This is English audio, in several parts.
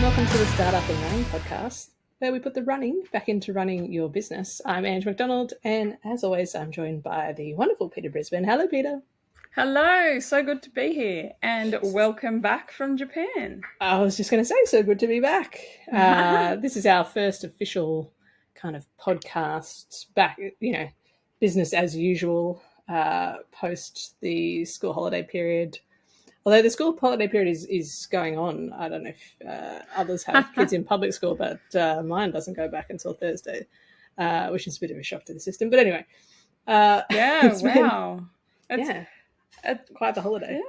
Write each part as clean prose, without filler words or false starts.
welcome to the Startup and Running podcast, where we put the running back into running your business. I'm Ange McDonald, and as always, I'm joined by the wonderful Peter Brisbane. Hello, Peter. Hello, so good to be here, and welcome back from Japan. I was just going to say, so good to be back. This is our first official kind of podcast back, business as usual, post the school holiday period. Although the school holiday period is going on. I don't know if others have kids in public school, but mine doesn't go back until Thursday, which is a bit of a shock to the system. But anyway. Wow. It's quite the holiday.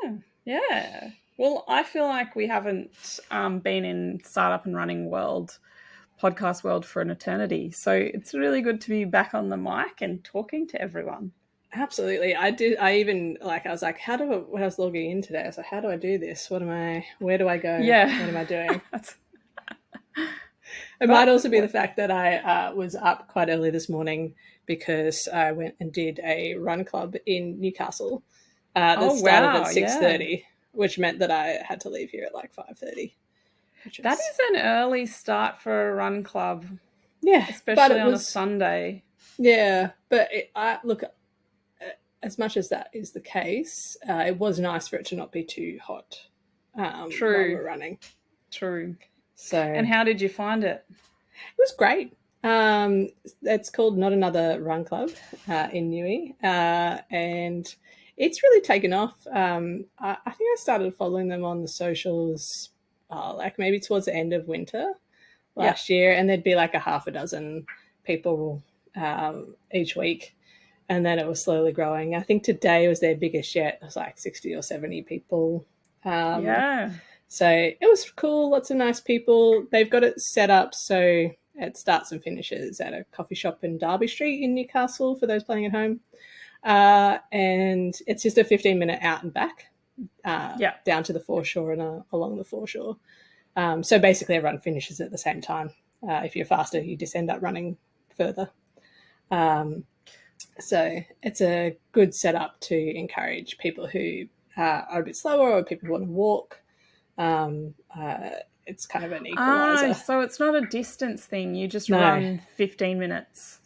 Yeah. Well, I feel like we haven't been in startup and running podcast world for an eternity. So it's really good to be back on the mic and talking to everyone. Absolutely. I was like, when I was logging in today, I was like, how do I do this? Where do I go? Yeah. What am I doing? It might also be the fact that I was up quite early this morning because I went and did a run club in Newcastle that started at 6:30, which meant that I had to leave here at like 5:30. That is an early start for a run club. Yeah. Especially on a Sunday. Yeah. But look, as much as that is the case, it was nice for it to not be too hot. True. While we're running. True. So, and how did you find it? It was great. It's called Not Another Run Club in Newey, and it's really taken off. I think I started following them on the socials like maybe towards the end of winter last year, and there'd be like a half a dozen people each week. And then it was slowly growing. I think today was their biggest yet. It was like 60 or 70 people. So it was cool. Lots of nice people. They've got it set up so it starts and finishes at a coffee shop in Derby Street in Newcastle for those playing at home. And it's just a 15-minute out and back down to the foreshore and along the foreshore. So basically everyone finishes at the same time. If you're faster, you just end up running further. So it's a good setup to encourage people who are a bit slower or people who want to walk. It's kind of an equalizer. So it's not a distance thing. You just run 15 minutes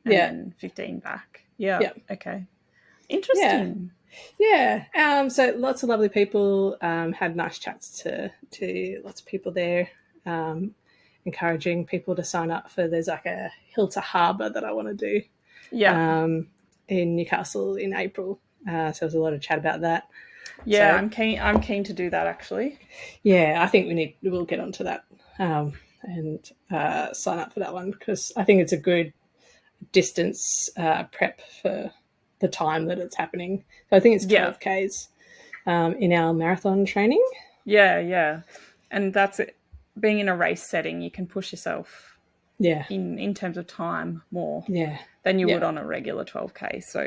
and then 15 back. Yeah. Okay. Interesting. Yeah. So lots of lovely people. Had nice chats to lots of people there. Encouraging people to sign up for. There's like a Hill to Harbour that I want to do. Yeah. In Newcastle in April. So there's a lot of chat about that. Yeah, so, I'm keen to do that actually. Yeah, I think we'll get onto that and sign up for that one because I think it's a good distance prep for the time that it's happening. So I think it's 12 Ks in our marathon training. Yeah. And that's it. Being in a race setting, you can push yourself in terms of time more than you would on a regular 12K. So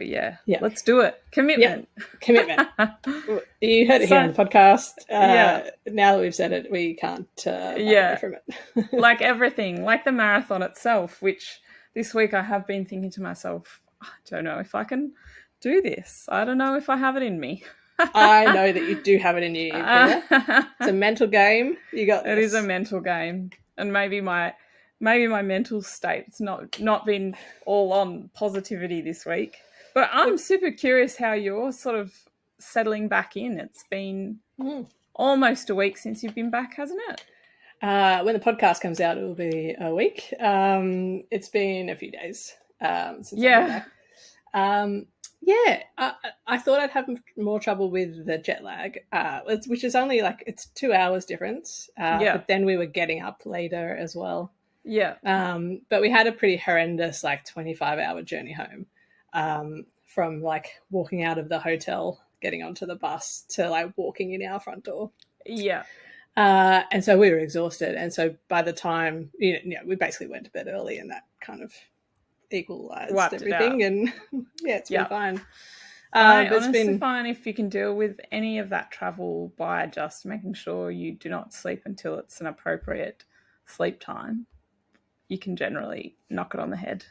let's do it. Commitment. Commitment. You heard it here on the podcast. Now that we've said it, we can't back away from it. Like everything, like the marathon itself, which this week I have been thinking to myself, I don't know if I can do this. I don't know if I have it in me. I know that you do have it in you, Peter. It's a mental game. You got this. It is a mental game. And maybe my mental state's not been all on positivity this week. But I'm super curious how you're sort of settling back in. It's been almost a week since you've been back, hasn't it? When the podcast comes out, it will be a week. It's been a few days since I've been back. I thought I'd have more trouble with the jet lag, which is only it's 2 hours difference. But then we were getting up later as well. Yeah. But we had a pretty horrendous 25-hour journey home from walking out of the hotel, getting onto the bus to walking in our front door. Yeah. And so we were exhausted. And so by the time, we basically went to bed early and that kind of equalized everything. And it's been fine. It's been fine if you can deal with any of that travel by just making sure you do not sleep until it's an appropriate sleep time. You can generally knock it on the head.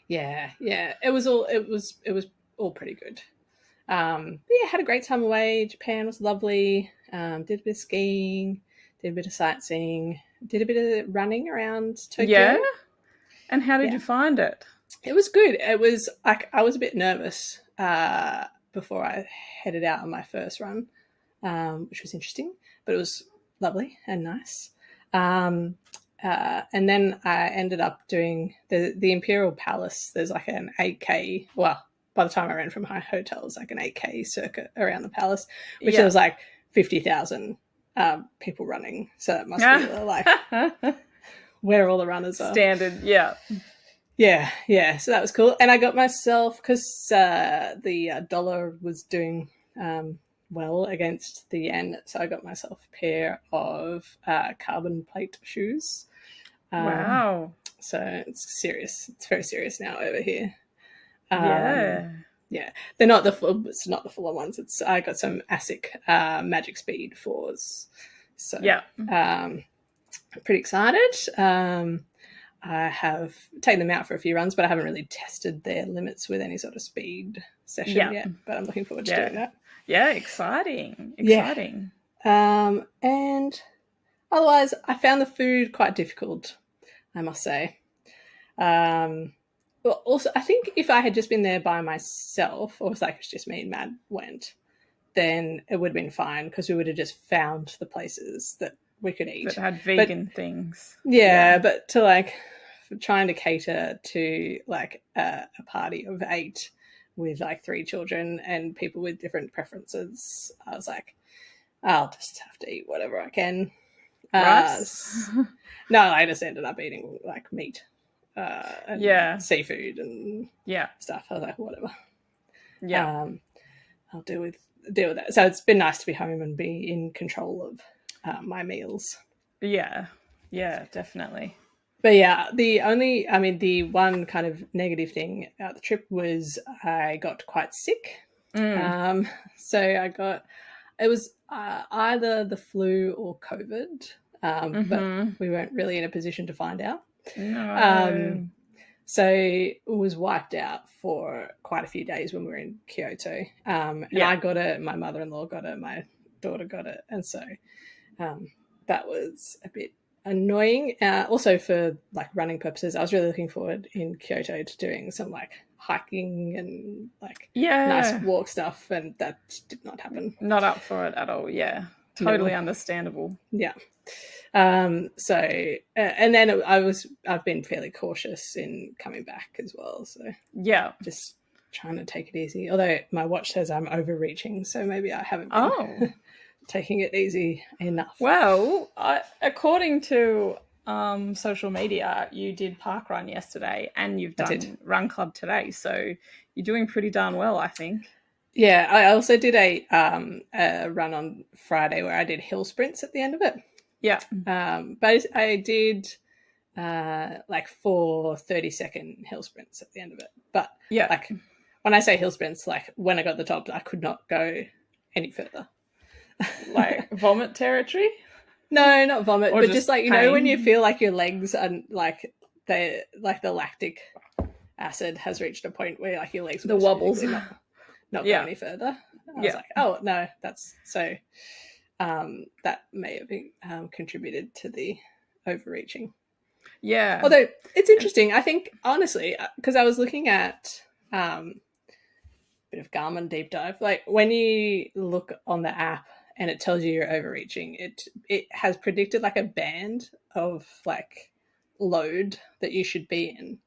Yeah. It was all pretty good. Had a great time away. Japan was lovely. Did a bit of skiing, did a bit of sightseeing. did a bit of running around Tokyo. Yeah. And how did you find it? It was good. It was like I was a bit nervous before I headed out on my first run, which was interesting, but it was lovely and nice. Um, and then I ended up doing the Imperial Palace. There's like an 8K. Well, by the time I ran from my hotel, it was like an 8K circuit around the palace, which there was like 50,000 people running. So that must be like where all the runners are. Standard, yeah. Yeah. So that was cool. And I got myself, because the dollar was doing well against the yen, so I got myself a pair of carbon plate shoes. Wow. So it's serious. It's very serious now over here. Yeah. They're not the full. It's not the fuller ones. I got some ASIC Magic Speed 4s. So yeah. Pretty excited. I have taken them out for a few runs, but I haven't really tested their limits with any sort of speed session yet. But I'm looking forward to doing that. Yeah, exciting. And otherwise, I found the food quite difficult, I must say. Well, also, I think if I had just been there by myself, or it's like it's just me and Matt went, then it would have been fine because we would have just found the places that we could eat. That had vegan things. Yeah, but to like trying to cater to like a party of 8 with like 3 children and people with different preferences, I was like, I'll just have to eat whatever I can. Rice? No, I just ended up eating like meat and seafood and stuff. I was like, whatever. Yeah. I'll deal with that. So it's been nice to be home and be in control of my meals. Yeah, definitely. But yeah, the one kind of negative thing about the trip was I got quite sick. So it was either the flu or COVID, but we weren't really in a position to find out. No. So it was wiped out for quite a few days when we were in Kyoto. And I got it, my mother-in-law got it, my daughter got it. And so that was a bit annoying. Also for like running purposes, I was really looking forward in Kyoto to doing some like hiking and like nice walk stuff, and that did not happen. Not up for it at all. Yeah, totally understandable. Yeah. So and then I've been fairly cautious in coming back as well, so just trying to take it easy, although my watch says I'm overreaching, so maybe I haven't been taking it easy enough. Well, according to social media, you did parkrun yesterday and you've done run club today, so you're doing pretty darn well, I think. Yeah, I also did a run on Friday where I did hill sprints at the end of it. Yeah. But I did like 4 30-second hill sprints at the end of it. But like when I say hill sprints, like when I got the top, I could not go any further. Like vomit territory? No, not vomit, but just like, you know, when you feel like your legs are like the lactic acid has reached a point where like your legs the wobbles not go any further. I was like, oh no, that's so that may have been, contributed to the overreaching. Yeah. Although it's interesting, I think, honestly, because I was looking at a bit of Garmin deep dive, like when you look on the app and it tells you you're overreaching, it has predicted like a band of like load that you should be in.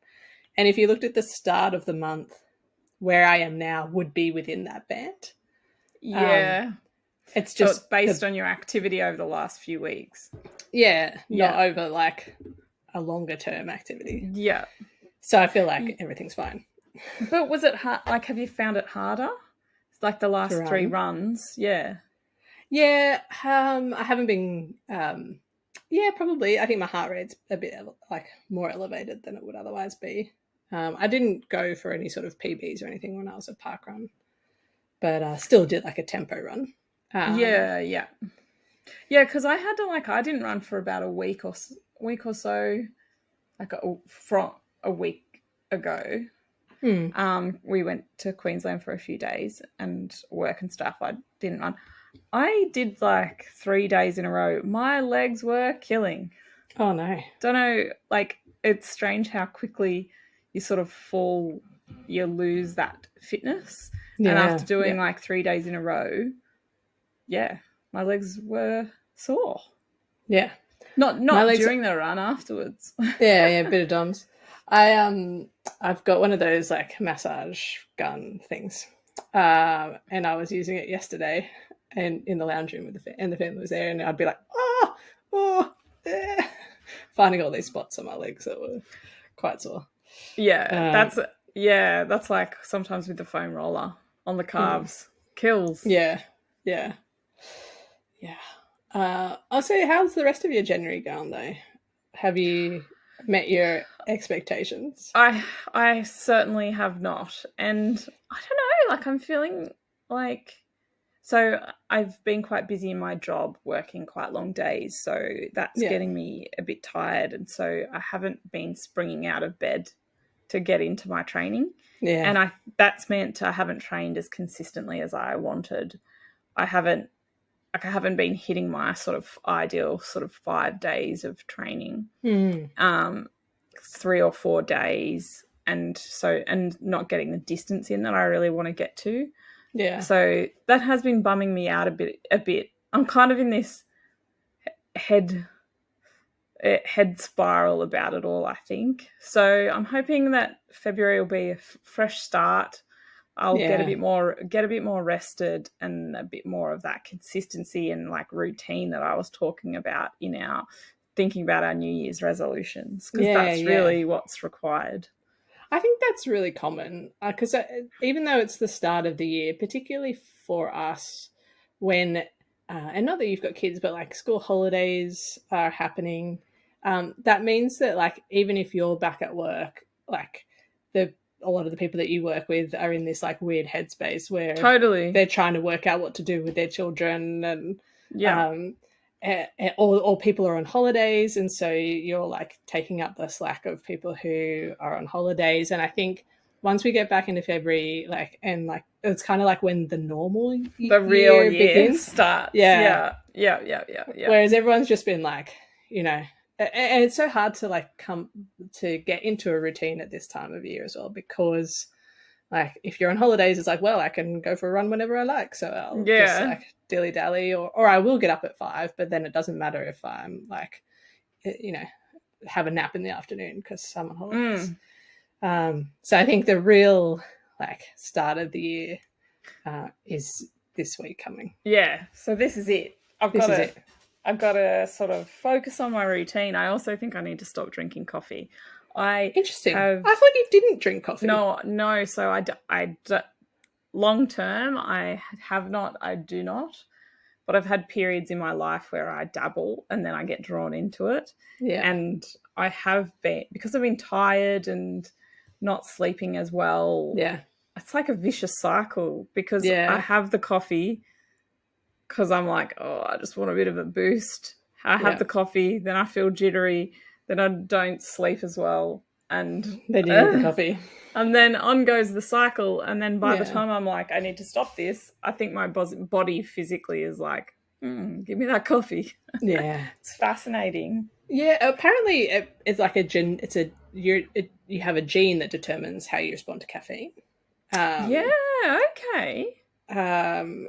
And if you looked at the start of the month, where I am now would be within that band. Yeah. It's just it's based on your activity over the last few weeks. Yeah, not over like a longer term activity. Yeah. So I feel like everything's fine. But was it hard? Like, have you found it harder? It's like the last 3 runs. Yeah. Yeah. I haven't been. Yeah, probably. I think my heart rate's a bit like more elevated than it would otherwise be. I didn't go for any sort of PBs or anything when I was at parkrun, but still did like a tempo run. Yeah, because I had to I didn't run for about a week or so, like from a week ago. We went to Queensland for a few days and work and stuff. I didn't run. I did like 3 days in a row. My legs were killing. Oh no. Don't know, like, it's strange how quickly you sort of you lose that fitness. And Yeah. after doing Yeah. like 3 days in a row, yeah, my legs were sore. Yeah. Not My not legs. during the run, afterwards. Yeah. Yeah. Bit of DOMS. I've got one of those like massage gun things, and I was using it yesterday, and in the lounge room with and the family was there, and I'd be like, oh, oh, finding all these spots on my legs that were quite sore. Yeah, Um, that's like sometimes with the foam roller on the mm, calves. Kills. yeah, yeah, yeah. I'll say, how's the rest of your January going though? Have you met your expectations? I certainly have not. And I don't know, like I'm feeling like, so I've been quite busy in my job, working quite long days, so that's Yeah, getting me a bit tired, and so I haven't been springing out of bed to get into my training. yeah, And I that's meant I haven't trained as consistently as I wanted. I haven't I haven't been hitting my sort of ideal sort of 5 days of training, mm, 3 or 4 days, and not getting the distance in that I really want to get to. yeah, So that has been bumming me out a bit. I'm kind of in this head head spiral about it all, I think. So I'm hoping that February will be a fresh start. I'll yeah, get a bit more rested, and a bit more of that consistency and like routine that I was talking about in our thinking about our New Year's resolutions, because yeah, that's yeah. really what's required. I think that's really common because even though it's the start of the year, particularly for us, when and not that you've got kids, but like school holidays are happening, that means that like even if you're back at work, like the a lot of the people that you work with are in this like weird headspace where Totally. they're trying to work out what to do with their children, and Yeah. um, or people are on holidays, and so you're like taking up the slack of people who are on holidays. And I think once we get back into February, like, and like it's kind of like when the normal The real year year begins. starts. Yeah, Yeah. Yeah. Yeah. Yeah. Yeah. whereas everyone's just been like, you know, and it's so hard to like come to get into a routine at this time of year as well, because like if you're on holidays, it's like, well, I can go for a run whenever I like, so I'll just Yeah. like dilly dally, or I will get up at 5, but then it doesn't matter if I'm like, you know, have a nap in the afternoon because I'm on holidays. Mm. So I think the real like start of the year is this week coming. Yeah. So this is it. This is it. I've got to sort of focus on my routine. I also think I need to stop drinking coffee. I Interesting. have I thought you didn't drink coffee. no. So long term, I have not. I do not. But I've had periods in my life where I dabble and then I get drawn into it. Yeah. And I have been, because I've been tired and not sleeping as well. Yeah. It's like a vicious cycle, because I Yeah. have the coffee because I'm like, oh, I just want a bit of a boost. I have Yeah. the coffee, then I feel jittery, then I don't sleep as well, and Then you need the coffee. and then on goes the cycle. And then by the Yeah. time I'm like, I need to stop this, I think my body physically is like, give me that coffee. Yeah. It's fascinating. Yeah, apparently it's like a gen. It's a you have a gene that determines how you respond to caffeine. Yeah, Um, okay. um,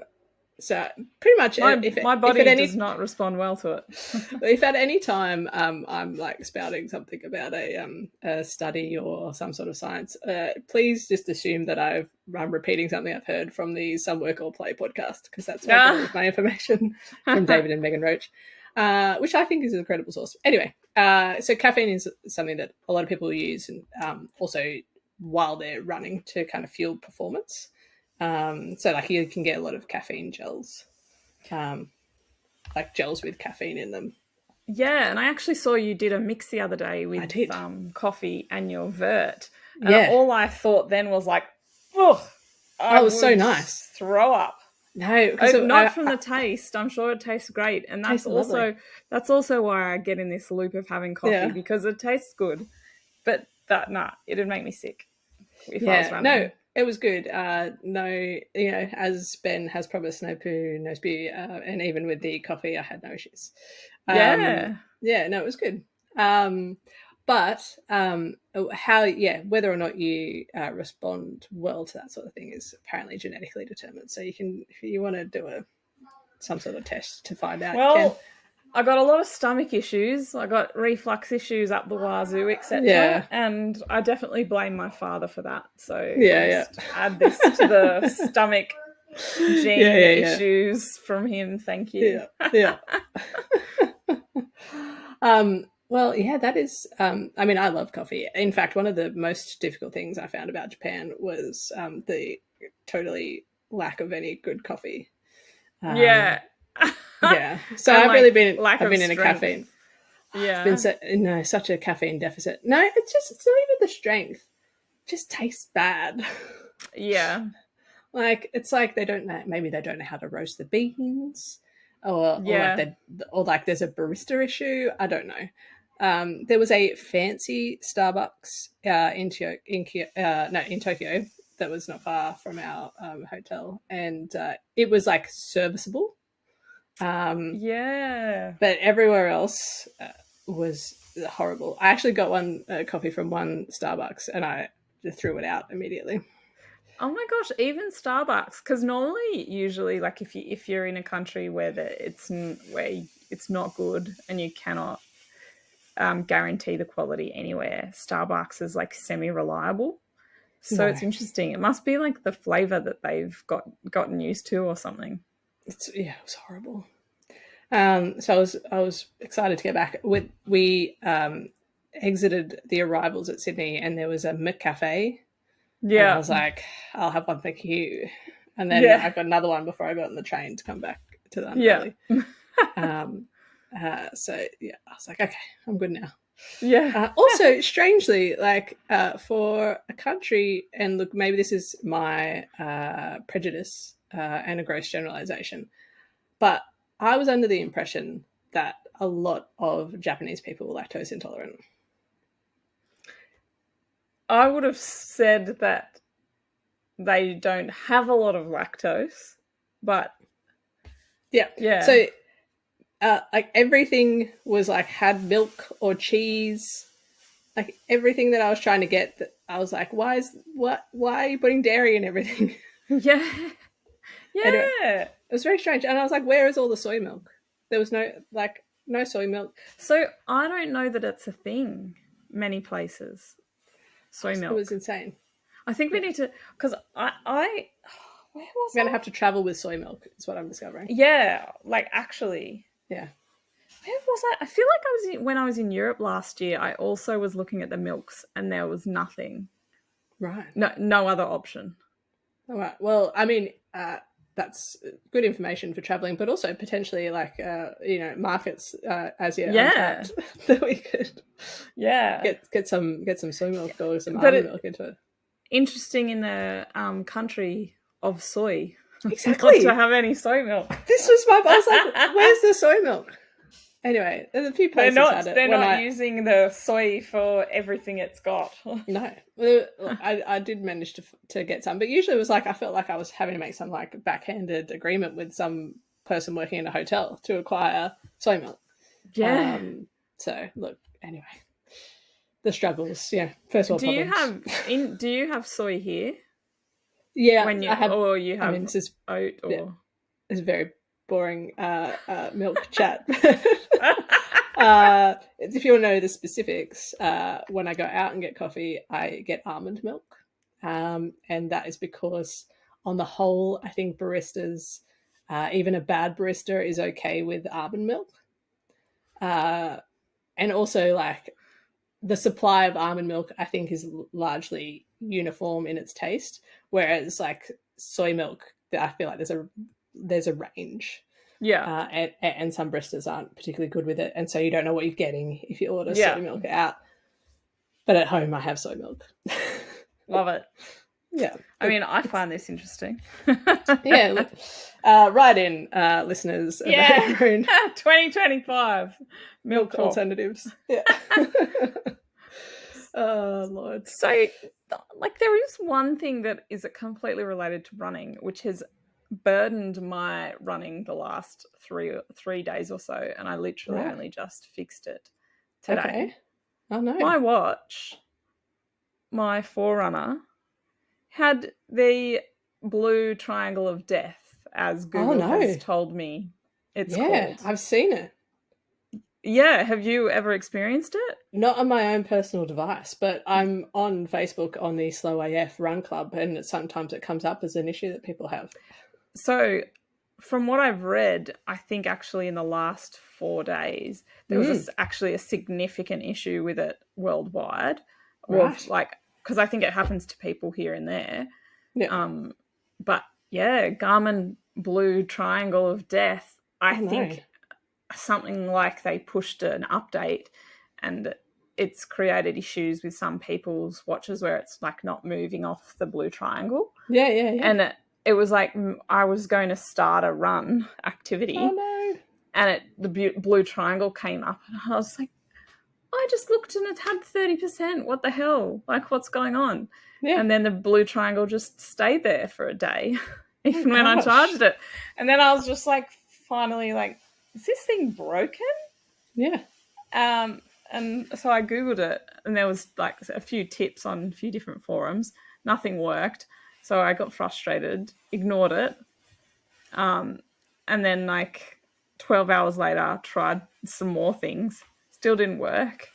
so pretty much, My if at body does any not respond well to it. if at any time I'm like spouting something about a study or some sort of science, please just assume that I'm repeating something I've heard from the Some Work or Play podcast, because that's where I get all of my information from David and Megan Roach, which I think is an incredible source. Anyway, so caffeine is something that a lot of people use, and also while they're running to kind of fuel performance. So like you can get a lot of caffeine gels. Like gels with caffeine in them. Yeah, and I actually saw you did a mix the other day I with did. coffee and your vert. And Yeah. all I thought then was like, oh, I Oh, it was so would nice. throw up. No, because Not from the taste. I'm sure it tastes great, and tastes lovely. that's also why I get in this loop of having coffee, Yeah. because it tastes good. But it'd make me sick if I was Yeah. running. No, it was good. No, you know, as Ben has promised, no poo, no spew, and even with the coffee, I had no issues. Yeah. Yeah, no, it was good. But how, yeah, whether or not you respond well to that sort of thing is apparently genetically determined. So you can, if you want to do some sort of test to find out, you can. Well, I got a lot of stomach issues. I got reflux issues up the wazoo, etc. Yeah. And I definitely blame my father for that. So Yeah, just add this to the stomach gene yeah. issues from him. Thank you. Yeah. Well, yeah, that is. I mean, I love coffee. In fact, one of the most difficult things I found about Japan was the totally lack of any good coffee. Yeah. Yeah. So And I've really been. lack I've of been in a strength. caffeine. Yeah. I've been such a caffeine deficit. No, it's not even the strength. It just tastes bad. Yeah. Like it's like they don't know. Maybe they don't know how to roast the beans, or Yeah. like there's a barista issue. I don't know. There was a fancy Starbucks in Tokyo that was not far from our hotel, and it was like serviceable. Yeah. But everywhere else was horrible. I actually got one coffee from one Starbucks, and I just threw it out immediately. Oh my gosh, even Starbucks, because normally, usually, like if you're in a country where it's not good and you cannot guarantee the quality anywhere, Starbucks is like semi-reliable. So No, it's interesting. It must be like the flavor that they've gotten used to or something. it was horrible. So I was excited to get back. We exited the arrivals at Sydney, and there was a McCafe, and I Yeah. was like, "I'll have one, thank you." And then Yeah. I got another one before I got on the train to come back to the Yeah. Underbelly. So yeah, I was like, "Okay, I'm good now." Yeah. Also, strangely, like for a country, and look, maybe this is my prejudice and a gross generalization, but I was under the impression that a lot of Japanese people were lactose intolerant. I would have said that they don't have a lot of lactose, but Yeah. yeah. So, like everything was like had milk or cheese. Like everything that I was trying to get, I was like, why are you putting dairy in everything? Yeah. Anyway, Yeah. it was very strange, and I was like, where is all the soy milk? There was no soy milk. So I don't know that it's a thing many places. Soy It was milk. insane. I think we need to, because I where was I'm gonna I? have to travel with soy milk. Is what I'm discovering. Yeah, like actually, Yeah. where was I? I feel like when I was in Europe last year. I also was looking at the milks, and there was nothing. Right. No other option. All right. Well, I mean, that's good information for traveling, but also potentially like markets as yet Yeah. untapped that we could Yeah. get some soy milk or some But almond milk into it. Interesting in the country of soy. Exactly. Not to have any soy milk. This was I was like, where's the soy milk? Anyway, there's a few places had it. They're not using the soy for everything it's got. No, I did manage to get some, but usually it was like I felt like I was having to make some like backhanded agreement with some person working in a hotel to acquire soy milk. Yeah. So look, anyway, the struggles. Yeah, first world problems. Do you have soy here? Yeah, When you I have. or you have I mean, this is oat or yeah, it's very boring milk chat. If you want to know the specifics, when I go out and get coffee, I get almond milk. And that is because, on the whole, I think baristas, even a bad barista, is okay with almond milk. And also, like, the supply of almond milk, I think, is largely uniform in its taste, whereas, like, soy milk, I feel like there's a range. yeah. And some baristas aren't particularly good with it, and so you don't know what you're getting if you order soy milk out. But at home, I have soy milk. Love it. Yeah. I mean, I find this interesting. Yeah. Look, write in, listeners. Yeah. About your own 2025 milk alternatives. Yeah. Oh, Lord. So, like, there is one thing that is completely related to running, which has burdened my running the last three days or so, and I literally only just fixed it today. Okay. Oh, no. My watch, my Forerunner, had the blue triangle of death, as Google has told me it's called. I've seen it. Yeah, have you ever experienced it? Not on my own personal device, but I'm on Facebook on the Slow AF Run Club, and sometimes it comes up as an issue that people have. So, from what I've read, I think actually in the last 4 days, there was actually a significant issue with it worldwide. Right. Because I think it happens to people here and there. Yeah. But yeah, Garmin Blue Triangle of Death, I think something like they pushed an update and it's created issues with some people's watches where it's like not moving off the blue triangle. Yeah. And it was like I was going to start a run activity. Oh, no. And the blue triangle came up and I was like, I just looked and it had 30%. What the hell? Like, what's going on? Yeah. And then the blue triangle just stayed there for a day, even when I charged it. And then I was just like, finally, like, is this thing broken? Yeah. And so I Googled it, and there was like a few tips on a few different forums. Nothing worked. So I got frustrated, ignored it. And then like 12 hours later, tried some more things. Still didn't work.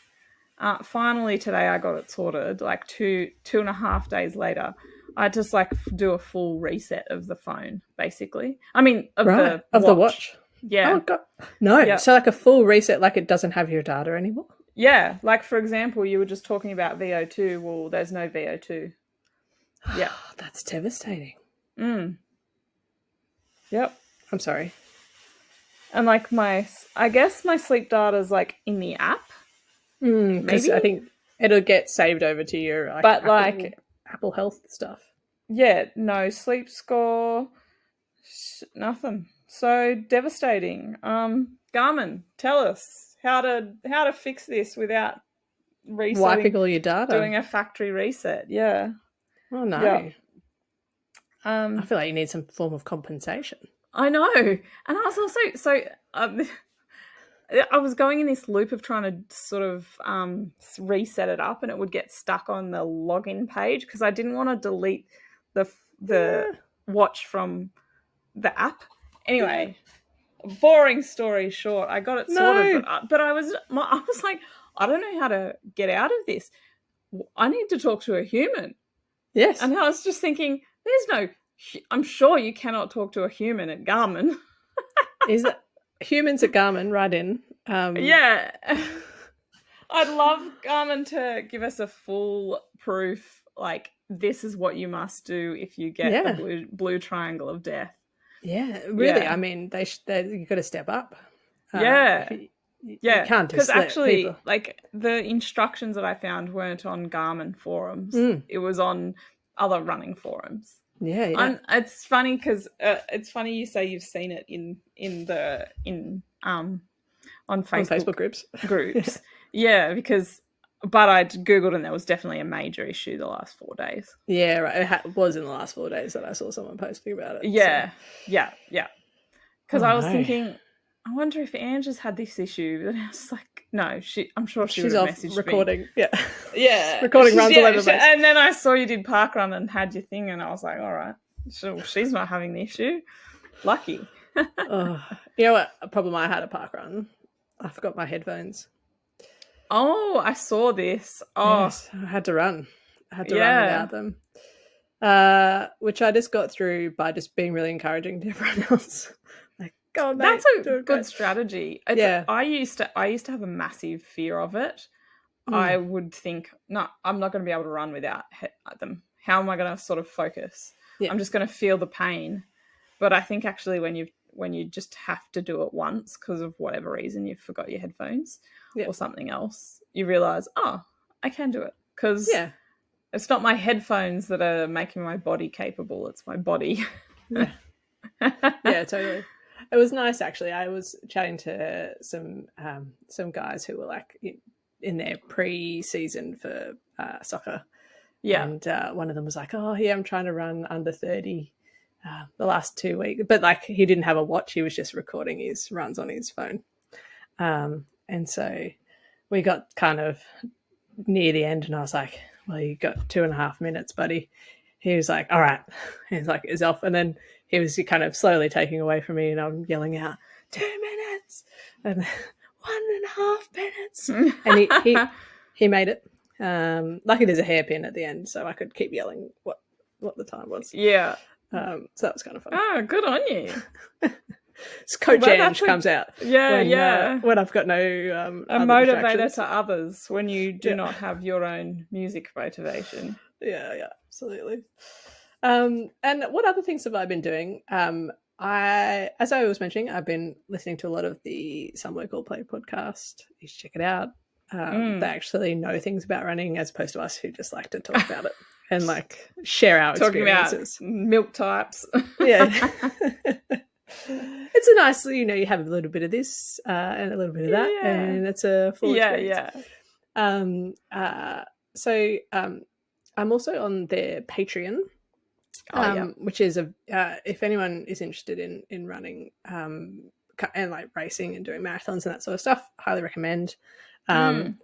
Finally today I got it sorted. Like two and a half days later, I just like do a full reset of the phone, basically. I mean, of the watch. Yeah. Oh, God. No. Yep. So like a full reset, like it doesn't have your data anymore? Yeah. Like, for example, you were just talking about VO2. Well, there's no VO2. Yeah. That's devastating. Yep. I'm sorry. And like I guess my sleep data is like in the app. Because I think it'll get saved over to your Apple Health stuff. Yeah. No sleep score. Nothing. So devastating. Garmin, tell us how to fix this without resetting, wiping all your data, doing a factory reset. Yeah. Oh no. Yeah. I feel like you need some form of compensation. I know, and I was also I was going in this loop of trying to sort of reset it up, and it would get stuck on the login page because I didn't want to delete the watch from the app. Anyway, boring story short, I got it sorted, but I was like, I don't know how to get out of this. I need to talk to a human. Yes. And I was just thinking, I'm sure you cannot talk to a human at Garmin. Is that humans at Garmin? Right in. Yeah. I'd love Garmin to give us a full proof, like, this is what you must do if you get the blue triangle of death. Yeah, really. Yeah. I mean, you've got to step up. You can't because actually, people. Like, the instructions that I found weren't on Garmin forums. It was on other running forums. Yeah. It's funny because it's funny you say you've seen it on Facebook groups. Yeah, because. But I Googled and there was definitely a major issue the last 4 days. Yeah, right. It was in the last 4 days that I saw someone posting about it. Yeah, so. Yeah. Because I was thinking, I wonder if Ange has had this issue. And I was like, no, I'm sure she's off messaged recording. Me. Yeah. Recording runs all over the place. And then I saw you did parkrun and had your thing, and I was like, all right, so she's not having the issue. Lucky. You know what? A problem I had at parkrun. I forgot my headphones. Oh, I saw this. Oh, yes, I had to run. Run without them. Which I just got through by just being really encouraging to everyone else. Like, go on, mate. That's a good strategy. I used to have a massive fear of it. I would think, no, I'm not going to be able to run without them. How am I going to sort of focus? Yeah. I'm just going to feel the pain. But I think actually when you just have to do it once because of whatever reason you forgot your headphones or something else, you realise, oh, I can do it because it's not my headphones that are making my body capable. It's my body. Yeah, totally. It was nice, actually. I was chatting to some guys who were like in their pre-season for soccer. Yeah. And one of them was like, oh, yeah, I'm trying to run under 30 the last 2 weeks. But like he didn't have a watch. He was just recording his runs on his phone. And so we got kind of near the end, and I was like, well, you got 2.5 minutes, buddy. He was like, all right. He's like, it's off. And then he was kind of slowly taking away from me, and I'm yelling out, 2 minutes, and 1.5 minutes. And he made it. Lucky there's a hairpin at the end, so I could keep yelling what the time was. Yeah. So that was kind of fun. Oh, good on you. Coach Ange comes out. Yeah, when I've got no a motivator to others when you do not have your own music motivation. Yeah, absolutely. And what other things have I been doing? As I was mentioning, I've been listening to a lot of the Some Local Play podcast. You should check it out. They actually know things about running, as opposed to us who just like to talk about it and like share our experiences. About milk types. Yeah. It's a nice, you have a little bit of this and a little bit of that, and it's a full experience. So I'm also on their Patreon, which is if anyone is interested in running and like racing and doing marathons and that sort of stuff, highly recommend. So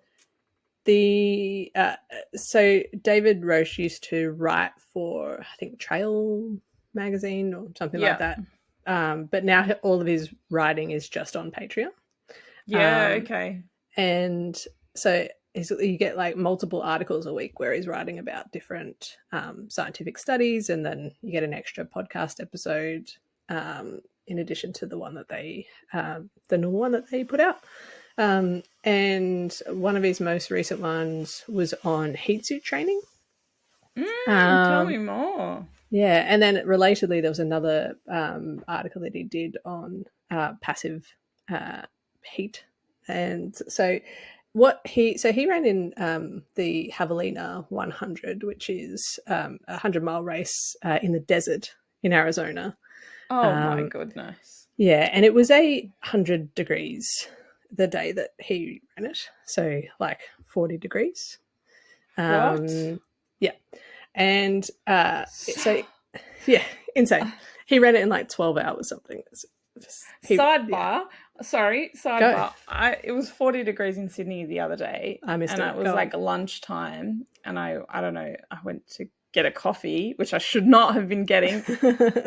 David Roche used to write for, I think, Trail magazine or something like that. But now all of his writing is just on Patreon. Okay. And so you get like multiple articles a week where he's writing about different scientific studies, and then you get an extra podcast episode in addition to the one that the normal one that they put out. And one of his most recent ones was on heat suit training. Tell me more. Yeah, and then relatedly, there was another article that he did on passive heat, and so he ran in the Javelina 100, which is a 100-mile race in the desert in Arizona. Oh my goodness! Yeah, and it was 100 degrees the day that he ran it, so like 40 degrees. What? Yeah. And so, yeah, insane. He ran it in like 12 hours something. Sidebar. It was 40 degrees in Sydney the other day. I missed it. And it was like lunchtime. And I don't know, I went to get a coffee, which I should not have been getting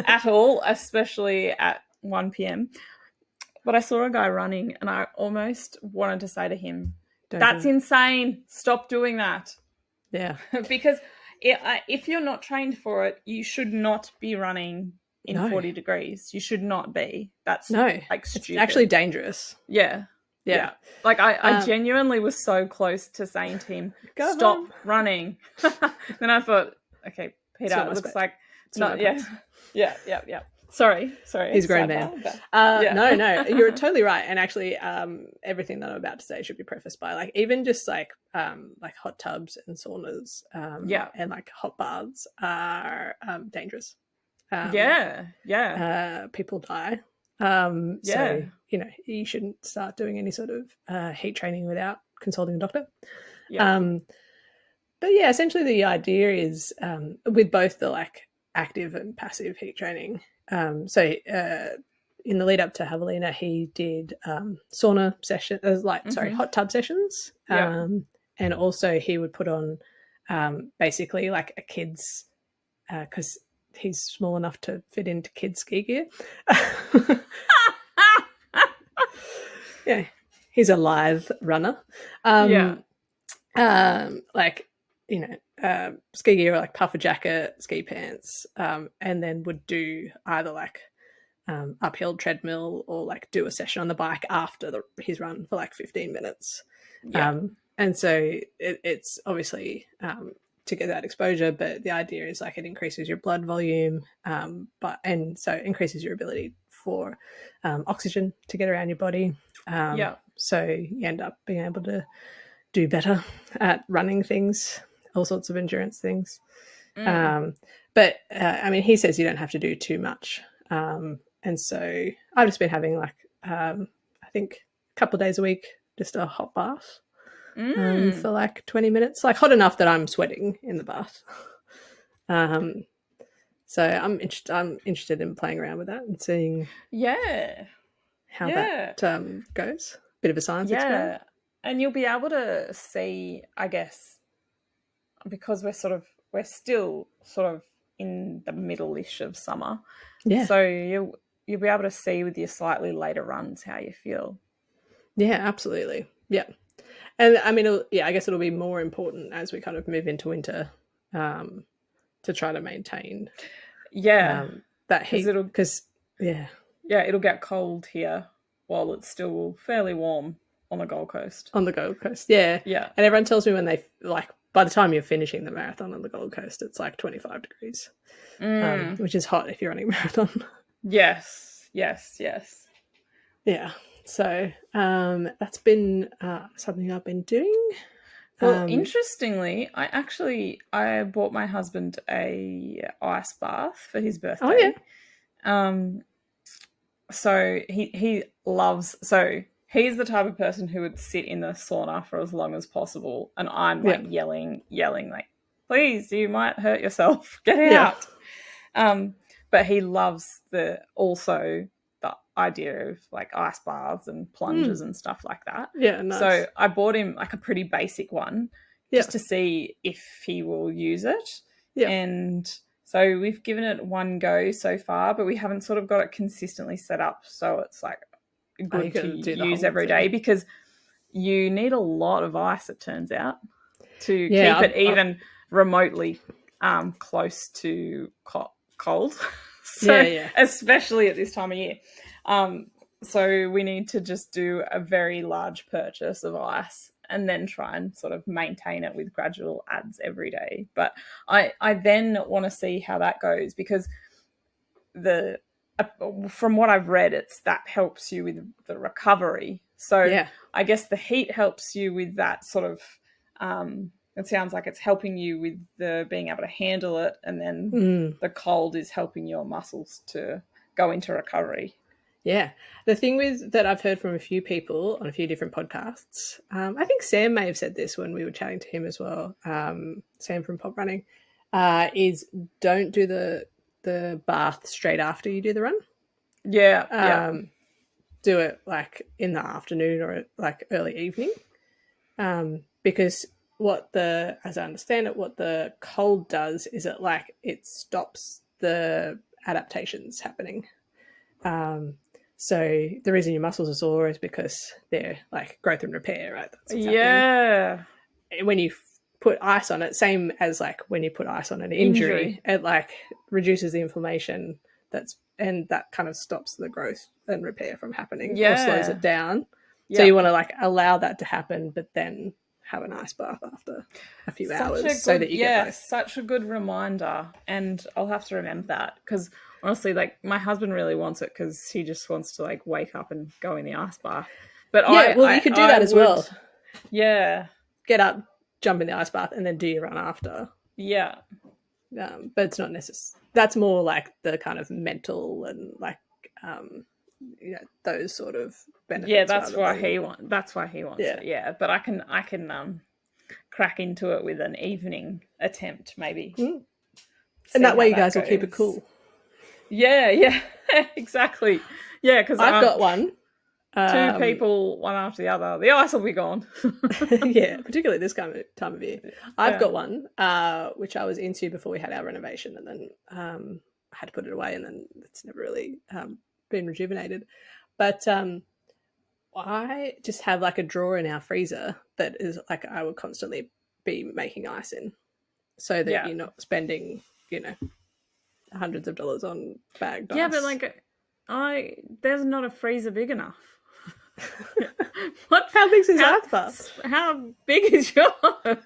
at all, especially at 1 p.m. But I saw a guy running, and I almost wanted to say to him, that's insane. Stop doing that. Yeah. Because if you're not trained for it, you should not be running in 40 degrees. You should not be. That's like stupid. It's actually dangerous. Yeah. Like I genuinely was so close to saying to him, stop running. Then I thought, okay, Peter, it looks like it's not. Yeah. Sorry. He's a grown man. No, you're totally right. And actually, everything that I'm about to say should be prefaced by like even just like hot tubs and saunas, and like hot baths are dangerous. People die. So you shouldn't start doing any sort of heat training without consulting a doctor. But yeah, essentially the idea is with both the like active and passive heat training. So in the lead up to Javelina, he did sauna sessions, hot tub sessions. And also he would put on basically like a kid's, because he's small enough to fit into kids' ski gear. Yeah, he's a lithe runner. Ski gear, like puffer jacket, ski pants, and then would do either like uphill treadmill or like do a session on the bike after his run for like 15 minutes. And so it's obviously to get that exposure, but the idea is like it increases your blood volume, and so increases your ability for oxygen to get around your body. So you end up being able to do better at running things, all sorts of endurance things. But I mean, he says you don't have to do too much. And so I've just been having like, I think a couple of days a week, just a hot bath for like 20 minutes, like hot enough that I'm sweating in the bath. So I'm interested in playing around with that and seeing how that goes. Bit of a science experiment. And you'll be able to see, I guess, because we're still sort of in the middle-ish of summer. Yeah. So you'll be able to see with your slightly later runs how you feel. Yeah, absolutely. Yeah. And I mean, I guess it'll be more important as we kind of move into winter, to try to maintain that heat. Because, it'll get cold here while it's still fairly warm on the Gold Coast. On the Gold Coast, yeah. Yeah. And everyone tells me when they, like, by the time you're finishing the marathon on the Gold Coast, it's like 25 degrees, which is hot if you're running a marathon. Yes. Yeah. So that's been something I've been doing. Well, interestingly, I bought my husband a ice bath for his birthday. Oh, yeah. So he loves, so he's the type of person who would sit in the sauna for as long as possible, and I'm like yelling like, please, you might hurt yourself, get out. But he loves also the idea of like ice baths and plunges and stuff like that. Yeah, nice. So I bought him like a pretty basic one just to see if he will use it. Yeah. And so we've given it one go so far, but we haven't sort of got it consistently set up so it's like good to use every day, because you need a lot of ice, it turns out, to keep it even remotely close to cold. So especially at this time of year. So we need to just do a very large purchase of ice and then try and sort of maintain it with gradual adds every day. But I then want to see how that goes, because from what I've read, it's that helps you with the recovery. So I guess the heat helps you with that sort of, it sounds like it's helping you with the being able to handle it, and then the cold is helping your muscles to go into recovery. Yeah. The thing that I've heard from a few people on a few different podcasts, I think Sam may have said this when we were chatting to him as well, Sam from Pop Running, is don't do the bath straight after you do the run. Do it like in the afternoon or like early evening, because as I understand it, what the cold does is it stops the adaptations happening. So the reason your muscles are sore is because they're like growth and repair, right? That's what's happening. When you put ice on it, same as like when you put ice on an injury. It like reduces the inflammation and that kind of stops the growth and repair from happening or slows it down. So you want to like allow that to happen, but then have an ice bath after a few hours so that you get both. Such a good reminder, and I'll have to remember that, because honestly, like my husband really wants it because he just wants to like wake up and go in the ice bath. But you could do that as well. Yeah, get up, jump in the ice bath, and then do your run after. Yeah, but it's not necessary. That's more like the kind of mental and like those sort of benefits. Yeah, that's why he wants it. Yeah, but I can crack into it with an evening attempt maybe. And that way you guys will keep it cool. Yeah, exactly. Yeah, because I've got one. Two people, one after the other. The ice will be gone. Yeah, particularly this time of year. I've got one, which I was into before we had our renovation, and then I had to put it away, and then it's never really been rejuvenated. But I just have like a drawer in our freezer that is like I would constantly be making ice in, so that you're not spending, hundreds of dollars on bagged ice. Yeah, but like there's not a freezer big enough. How big is ice bath? How big is yours?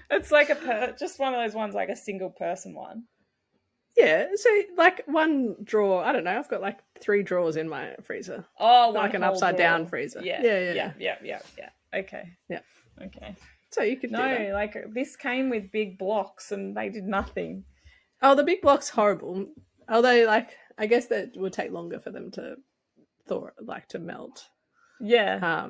It's like just one of those ones, like a single person one. Yeah, so like one drawer, I don't know, I've got like 3 drawers in my freezer. Oh, like an upside down freezer. Yeah. Okay. Yeah. Okay. So you could do that. Like this came with big blocks and they did nothing. Oh, the big block's horrible. Although, like, I guess that would take longer for them to to melt. Yeah.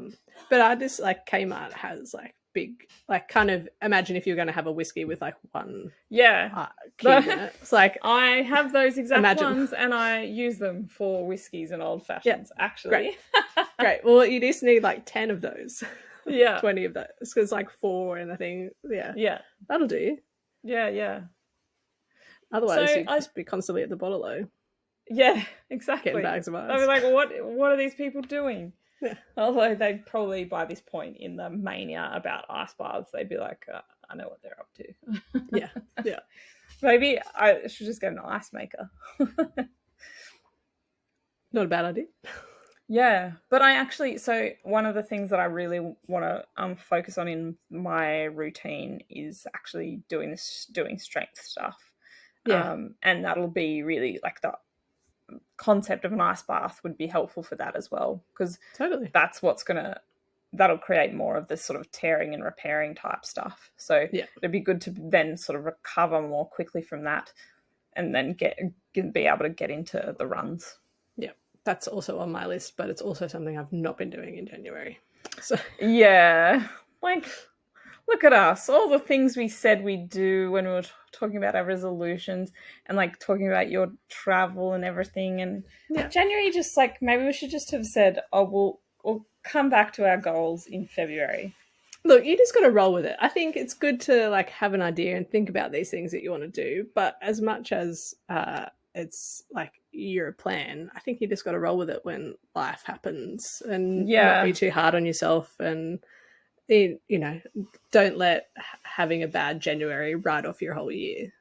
But I just like Kmart has like big, like, kind of imagine if you're going to have a whiskey with like one. Yeah. It's like I have those exact ones, and I use them for whiskeys and old fashions. Actually. Great. Well, you just need like 10 of those. Yeah. 20 of those. Because like 4 and I think, Yeah. that'll do you. Yeah. Otherwise, So you'd just be constantly at the bottle yeah, getting exactly. bags of They'll be ice. like, what are these people doing? Yeah. Although they'd probably, by this point in the mania about ice baths, they'd be like, I know what they're up to. Yeah. Maybe I should just get an ice maker. Not a bad idea. Yeah, but so one of the things that I really want to focus on in my routine is actually doing strength stuff. Yeah. And that'll be really like the concept of an ice bath would be helpful for that as well, because Totally. that's that'll create more of this sort of tearing and repairing type stuff. So Yeah. it'd be good to then sort of recover more quickly from that, and then be able to get into the runs. Yeah. That's also on my list, but it's also something I've not been doing in January. So yeah, like look at us, all the things we said we'd do when we were talking about our resolutions and like talking about your travel and everything. And January, just like maybe we should just have said, oh, we'll come back to our goals in February. Look, you just got to roll with it. I think it's good to like have an idea and think about these things that you want to do. But as much as it's like your plan, I think you just got to roll with it when life happens and not be too hard on yourself. And, you know, don't let having a bad January write off your whole year.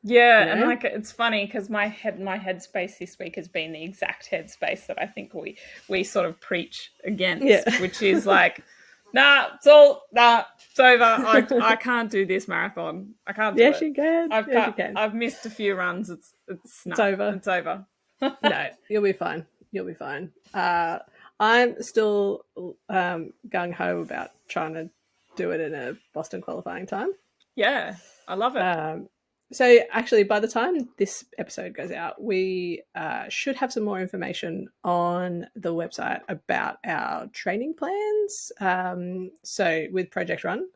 Yeah, you know? And like it's funny because my headspace this week has been the exact headspace that I think we sort of preach against, which is like, it's over. I can't do this marathon. I can't do it. Yes, you can. You can. I've missed a few runs. It's over. It's over. No, you'll be fine. You'll be fine. I'm still gung ho about trying to do it in a Boston qualifying time. Yeah, I love it. So actually, by the time this episode goes out, we should have some more information on the website about our training plans. So with Project Run.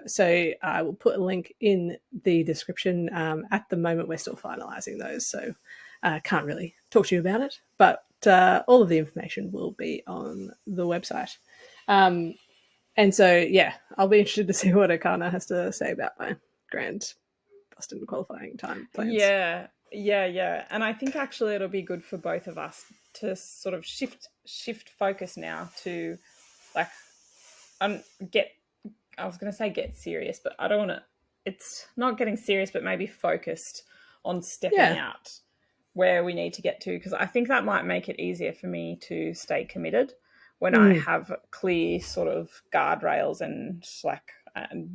So I will put a link in the description. At the moment, we're still finalising those, so I can't really talk to you about it. But all of the information will be on the website. And so, yeah, I'll be interested to see what Akana has to say about my grand Boston qualifying time plans. Yeah. And I think actually it'll be good for both of us to sort of shift focus now to like get serious, but I don't want to. It's not getting serious, but maybe focused on stepping out where we need to get to, because I think that might make it easier for me to stay committed when I have clear sort of guardrails and like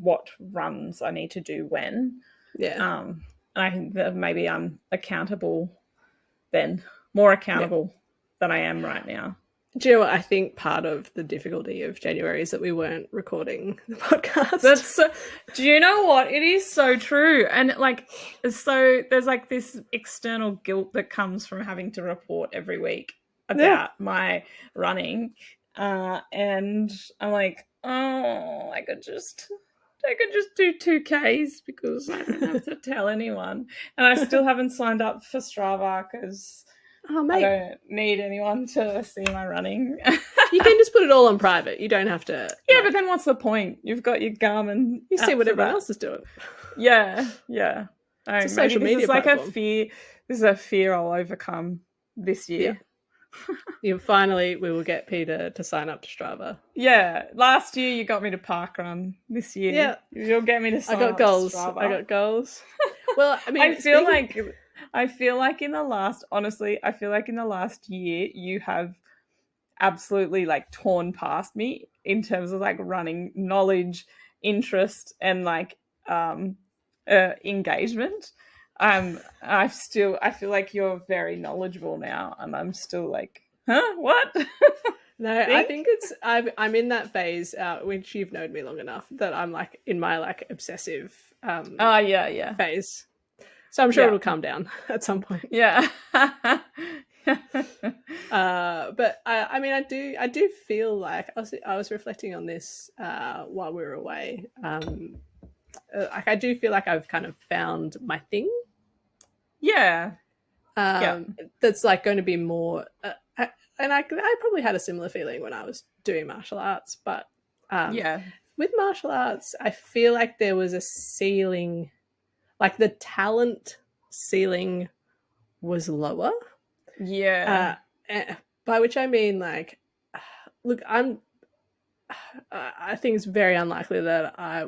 what runs I need to do when. Yeah. And I think that maybe I'm more accountable than I am right now. Do you know what? I think part of the difficulty of January is that we weren't recording the podcast. Do you know what? It is so true. And like, so there's like this external guilt that comes from having to report every week about my running. And I'm like, oh, I could just do 2Ks because I don't have to tell anyone. And I still haven't signed up for Strava because I don't need anyone to see my running. You can just put it all on private. You don't have to. Yeah, but then what's the point? You've got your Garmin. You see what everyone else is doing. Yeah. It's a social media platform. Like this is a fear I'll overcome this year. Yeah. We will get Peter to sign up to Strava. Yeah. Last year you got me to parkrun. This year you'll get me to sign up to Strava. I got goals. Well, I mean, I feel like in the last year you have absolutely like torn past me in terms of like running knowledge, interest, and like engagement. I feel like you're very knowledgeable now, and I'm still like, what? No, I think I'm in that phase, which you've known me long enough, that I'm like in my like obsessive phase. So I'm sure it'll calm down at some point. Yeah. But I mean, I do feel like I was reflecting on this while we were away. Like I do feel like I've kind of found my thing. Yeah. That's like going to be more. And I probably had a similar feeling when I was doing martial arts, but Yeah. With martial arts, I feel like there was a ceiling, like the talent ceiling was lower. Yeah. Uh, by which I mean, like, look, I think it's very unlikely that I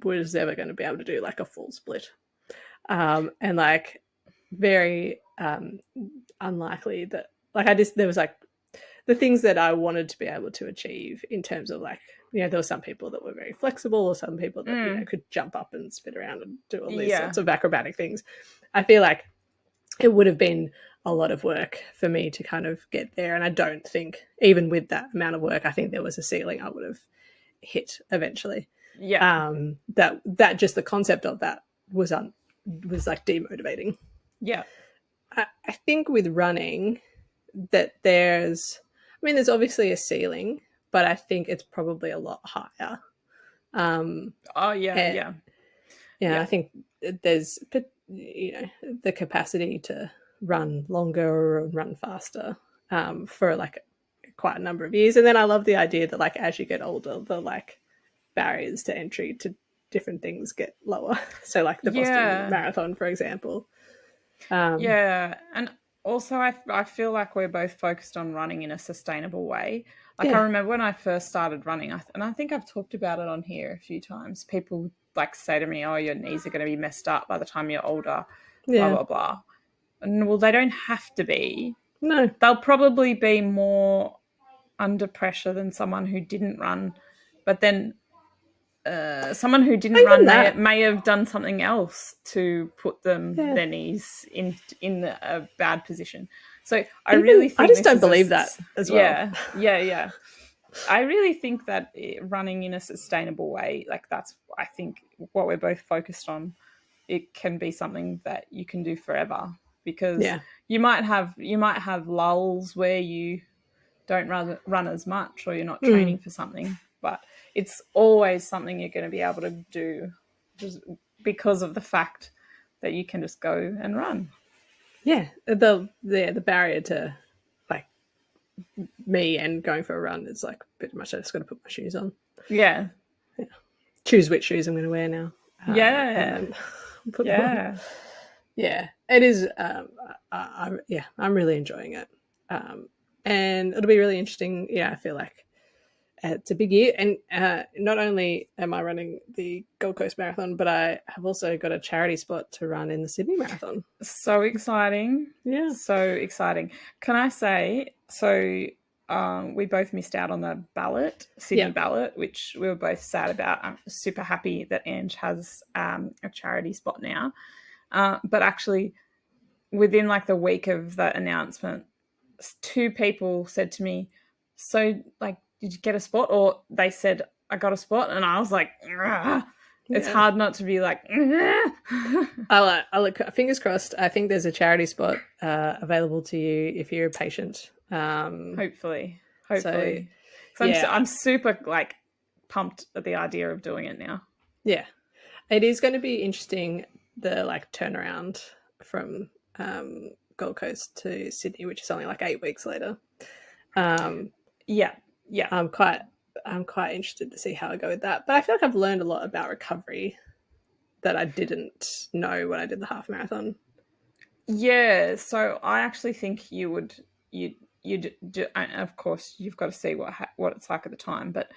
was ever going to be able to do like a full split, and like very unlikely that like I just there was like the things that I wanted to be able to achieve in terms of like, you know, there were some people that were very flexible or some people that, you know, could jump up and spin around and do all these Yeah. sorts of acrobatic things. I feel like it would have been a lot of work for me to kind of get there. And I don't think, even with that amount of work, I think there was a ceiling I would have hit eventually. Yeah. That just the concept of that was like demotivating. Yeah. I think with running that there's obviously a ceiling, but I think it's probably a lot higher. Oh yeah, And yeah. yeah, I think there's, you know, the capacity to run longer or run faster for like quite a number of years. And then I love the idea that like as you get older, the like barriers to entry to different things get lower. So like the Boston Yeah. Marathon, for example. Yeah. And also I feel like we're both focused on running in a sustainable way. Like I Yeah, remember when I first started running, and I think I've talked about it on here a few times. People would like say to me, "Oh, your knees are going to be messed up by the time you're older." Blah yeah, blah blah. And well, they don't have to be. no, They'll probably be more under pressure than someone who didn't run. But then someone who didn't even run that. may have done something else to put Yeah, their knees in a bad position. So I even really I think just this don't is believe that as well. yeah. I really think that running in a sustainable way, like that's I think what we're both focused on, it can be something that you can do forever because Yeah. you might have lulls where you don't run as much or you're not Mm. training for something, but it's always something you're going to be able to do just because of the fact that you can just go and run. Yeah, the barrier to like me and going for a run is like pretty much I just got to put my shoes on. Yeah. Yeah. Choose which shoes I'm going to wear now, and Yeah. then put them on. Yeah. Yeah, it is. Yeah, I'm really enjoying it, and it'll be really interesting. Yeah, I feel like it's a big year, and not only am I running the Gold Coast Marathon, but I have also got a charity spot to run in the Sydney Marathon. So exciting. Yeah, So exciting. Can I say, so we both missed out on the ballot, yeah, Sydney ballot, which we were both sad about. I'm super happy that Ange has a charity spot now. But actually, within like the week of the announcement, two people said to me, "So, like, did you get a spot?" Or they said, "I got a spot," and I was like, "Ugh." It's yeah. hard not to be like, I'll look. Fingers crossed. I think there's a charity spot available to you if you're a patient. hopefully, So hopefully, because yeah, I'm super like pumped at the idea of doing it now. yeah, it is going to be interesting. The like turnaround from Gold Coast to Sydney, which is only like 8 weeks later. Um, Yeah, yeah, I'm quite I'm quite interested to see how I go with that. But I feel like I've learned a lot about recovery that I didn't know when I did the half marathon. yeah. So I actually think you'd do, of course you've got to see what it's like at the time, but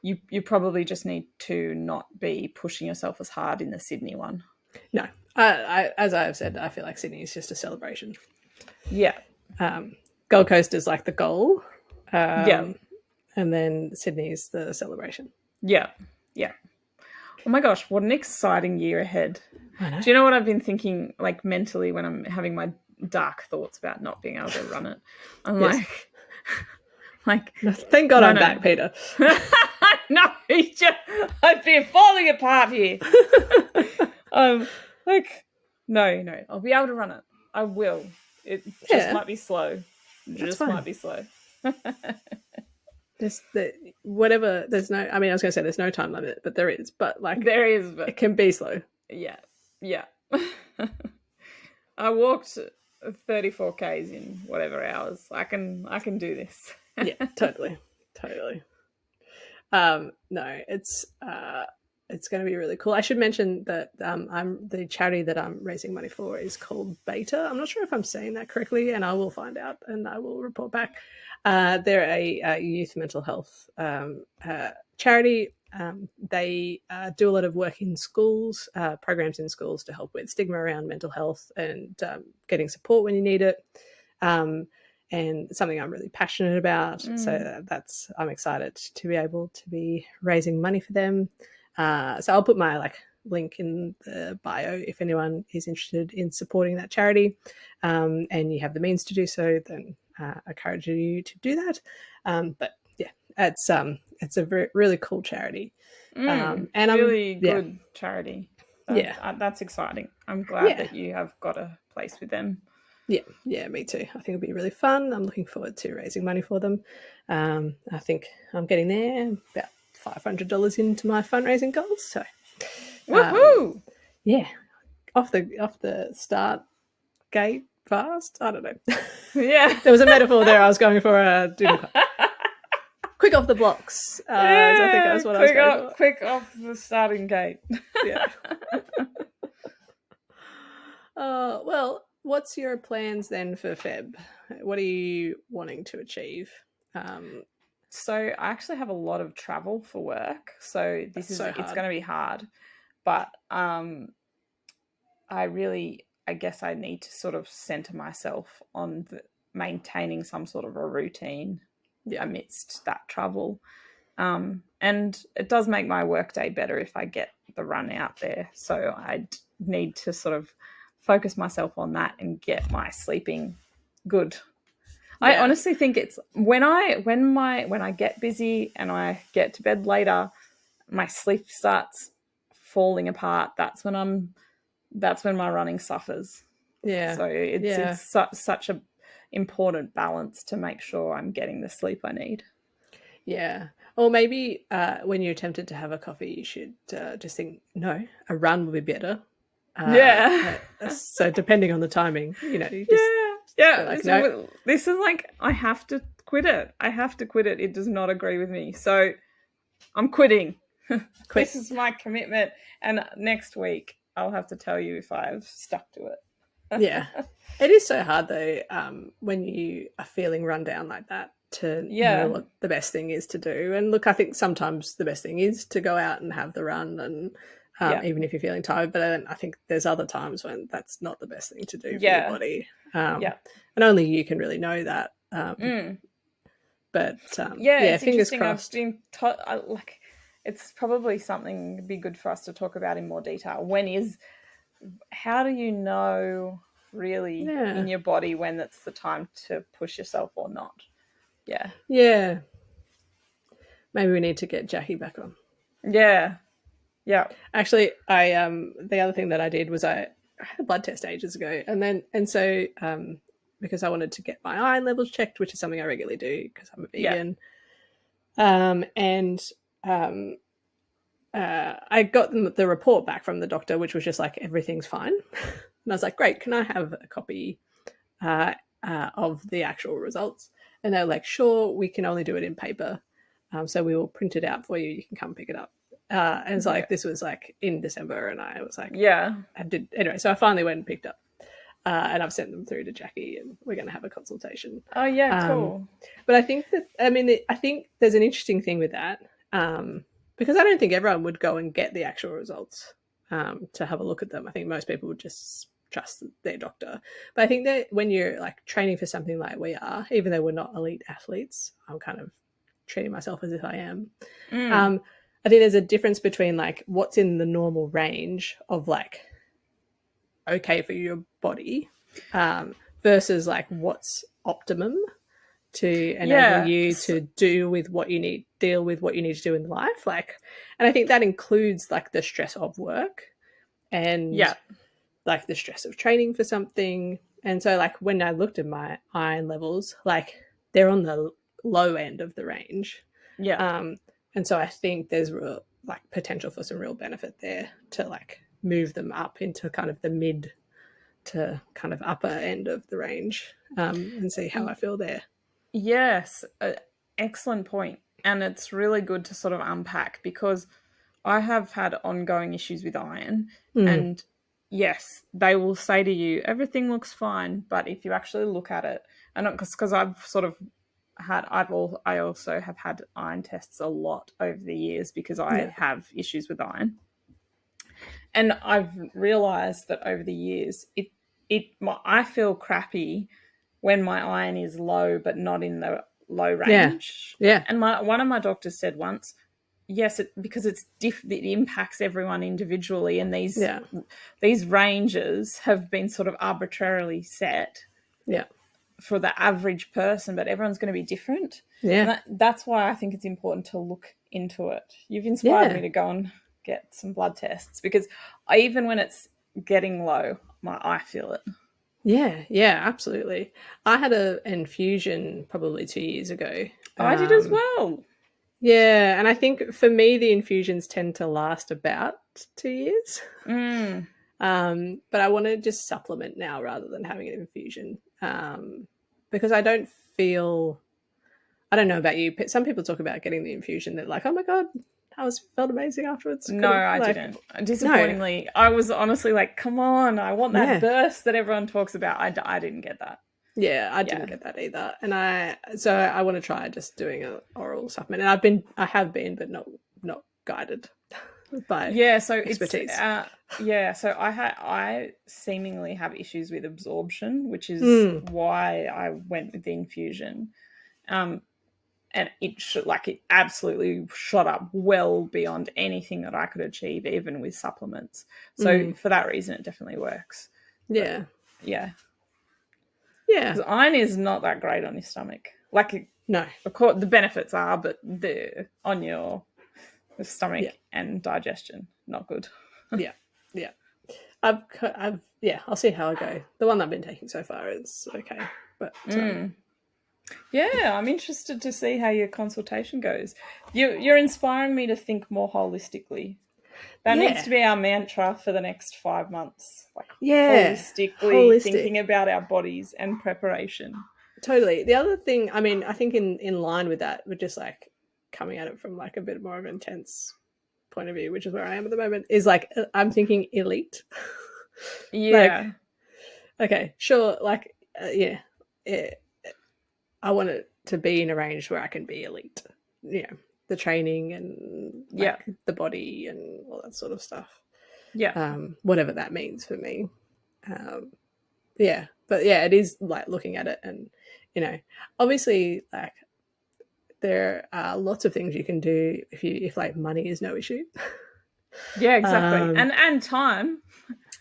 you probably just need to not be pushing yourself as hard in the Sydney one. No, as I have said, I feel like Sydney is just a celebration. Yeah, Gold Coast is like the goal, yeah, and then Sydney is the celebration. yeah, yeah. Oh my gosh, what an exciting year ahead. I know. Do you know what I've been thinking, like mentally, when I'm having my dark thoughts about not being able to run it? I'm Yes. like, Thank God I'm back, Peter. no, I've been falling apart here. Like, no, I'll be able to run it. I will. It just might be slow. That's fine. Might be slow. There's whatever. There's no. I mean, I was going to say there's no time limit, but there is. But like, There is, but it can be slow. yeah. I walked 34 k's in whatever hours. I can do this. Yeah, totally. No, it's going to be really cool. I should mention that I'm the charity that I'm raising money for is called Beta. I'm not sure if I'm saying that correctly, and I will find out and I will report back. They're a youth mental health charity. They do a lot of work in schools, programs in schools to help with stigma around mental health and getting support when you need it. And something I'm really passionate about. So I'm excited to be able to be raising money for them. So I'll put my link in the bio if anyone is interested in supporting that charity, and you have the means to do so. Then I encourage you to do that. But yeah, it's a really cool charity, and really good charity. That's exciting. I'm glad that you have got a place with them. Yeah, me too. I think it'll be really fun. I'm looking forward to raising money for them. I think I'm getting there, about $500 into my fundraising goals. So, woohoo! Yeah, off the start gate fast. I don't know. Yeah, there was a metaphor there. I was going for quick off the blocks. So I think that's what I was going for. Quick off the starting gate. Yeah. Well, what's your plans then for Feb? What are you wanting to achieve? So I actually have a lot of travel for work, so it's going to be hard. But I guess I need to sort of center myself on maintaining some sort of a routine amidst that travel. And it does make my workday better if I get the run out there. So I need to sort of focus myself on that and get my sleeping good. Yeah. I honestly think it's when I get busy and I get to bed later, my sleep starts falling apart. That's when my running suffers. Yeah. So it's such a important balance to make sure I'm getting the sleep I need. Yeah. Or maybe when you're tempted to have a coffee, you should just think, no, a run will be better. So depending on the timing, you just no. This is I have to quit it. It does not agree with me. So I'm quitting. This is my commitment. And next week I'll have to tell you if I've stuck to it. Yeah. It is so hard though, when you are feeling run down like that to know what the best thing is to do. And look, I think sometimes the best thing is to go out and have the run and even if you're feeling tired, but I think there's other times when that's not the best thing to do for your body. And only you can really know that. But it's fingers crossed. I've been it's probably something it'd be good for us to talk about in more detail. How do you know really in your body when it's the time to push yourself or not? Yeah. Maybe we need to get Jackie back on. Yeah. Actually, I the other thing that I did was I had a blood test ages ago, and so because I wanted to get my iron levels checked, which is something I regularly do because I'm a vegan. I got the report back from the doctor, which was just everything's fine. And I was like, great, can I have a copy of the actual results? And they're like, sure, we can only do it in paper. So we will print it out for you. You can come pick it up. And it's this was in December, and I was I did anyway. So I finally went and picked up, and I've sent them through to Jackie, and we're going to have a consultation. Oh yeah, cool. But I think I think there's an interesting thing with that, because I don't think everyone would go and get the actual results to have a look at them. I think most people would just trust their doctor. But I think that when you're training for something like we are, even though we're not elite athletes, I'm kind of treating myself as if I am. I think there's a difference between what's in the normal range of okay for your body versus what's optimum to enable you to deal with what you need to do in life. And I think that includes the stress of work and the stress of training for something. And so when I looked at my iron levels, they're on the low end of the range. And so I think there's real potential for some real benefit there to move them up into kind of the mid to kind of upper end of the range, and see how I feel there. Yes. excellent point. And it's really good to sort of unpack because I have had ongoing issues with iron. Mm. And yes, they will say to you, everything looks fine. But if you actually look at it, and because I've sort of I also have had iron tests a lot over the years because I Yeah. have issues with iron. And I've realized that over the years, I feel crappy when my iron is low, but not in the low Yeah. range. Yeah. And one of my doctors said once, yes, because it impacts everyone individually, and Yeah. these ranges have been sort of arbitrarily set Yeah. for the average person, but everyone's going to be different. Yeah. And that's why I think it's important to look into it. You've inspired Yeah. me to go and get some blood tests because even when it's getting low, I feel it. Yeah, yeah, absolutely. I had an infusion probably 2 years ago. I did as well. Yeah, and I think for me the infusions tend to last about 2 years. Mm. But I want to just supplement now rather than having an infusion because I don't feel. I don't know about you, but some people talk about getting the infusion. They're like, "Oh my god, felt amazing afterwards." No, Could have I like, didn't. no, Disappointingly, I was honestly like, come on, I want that yeah. burst that everyone talks about. I didn't get that. Yeah, I didn't Yeah. get that either, and I want to try just doing an oral supplement, and I have been, but not guided by Yeah, so expertise. so I seemingly have issues with absorption, which is Mm, why I went with the infusion. Um, and it absolutely shot up well beyond anything that I could achieve, even with supplements. So for that reason, it definitely works. But yeah, yeah, yeah, because iron is not that great on your stomach. Like, no, of course, the benefits are, but on your stomach yeah, and digestion, not good. yeah, yeah. Yeah. I'll see how I go. The one I've been taking so far is okay, but Yeah, I'm interested to see how your consultation goes. You're inspiring me to think more holistically. That needs yeah, to be our mantra for the next 5 months. Like yeah, holistically holistic. thinking about our bodies and preparation. Totally. The other thing, I mean, I think in line with that, we're just like coming at it from like a bit more of an intense point of view, which is where I am at the moment, is like I'm thinking elite. Like, Yeah. okay, sure, like yeah, I want it to be in a range where I can be elite. You know, the training and Yeah. like the body and all that sort of stuff. Yeah. Whatever that means for me. Um, yeah, but yeah, it is like looking at it and obviously like there are lots of things you can do if like money is no issue. Yeah, exactly. And time.